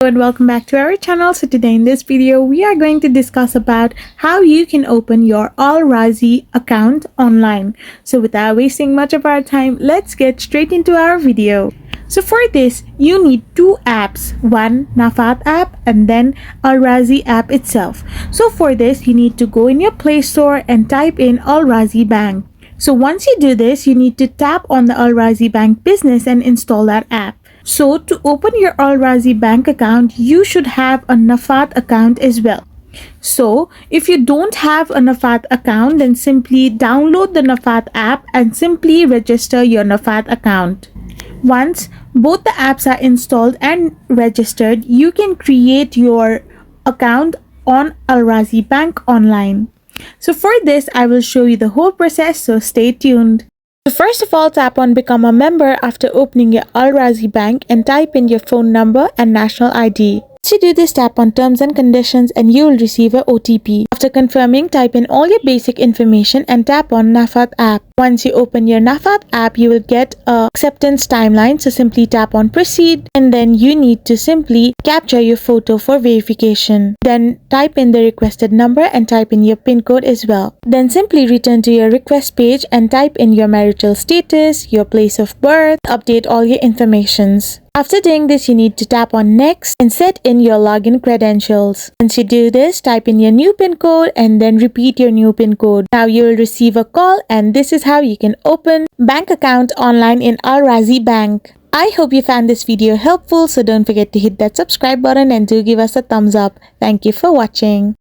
And welcome back to our channel. So today in this video we are going to discuss about how you can open your Alrajhu account online. So without wasting much of our time, let's get straight into our video. So for this you need two apps, one Nafath app and then Alrajhu app itself. So for this you need to go in your Play Store and type in Rajhi Bank. So once you do this, you need to tap on the Rajhi Bank Business and install that app. So to open your Alrajhu Bank account, you should have a Nafath account as well. So if you don't have a Nafath account, then simply download the Nafath app and simply register your Nafath account. Once both the apps are installed and registered, you can create your account on Alrajhu Bank online. So for this, I will show you the whole process, so stay tuned. So first of all, tap on Become a Member after opening your Alrajhu Bank and type in your phone number and national ID. To do this, tap on Terms and Conditions and you will receive a OTP. After confirming, type in all your basic information and tap on Nafath app. Once you open your Nafath app, you will get a acceptance timeline, so simply tap on Proceed and then you need to simply capture your photo for verification. Then type in the requested number and type in your PIN code as well. Then simply return to your request page and type in your marital status, your place of birth, update all your informations. After doing this, you need to tap on Next and set in your login credentials. Once you do this, type in your new PIN code and then repeat your new PIN code. Now you will receive a call and this is how you can open bank account online in Alrajhu Bank. I hope you found this video helpful, so don't forget to hit that subscribe button and do give us a thumbs up. Thank you for watching.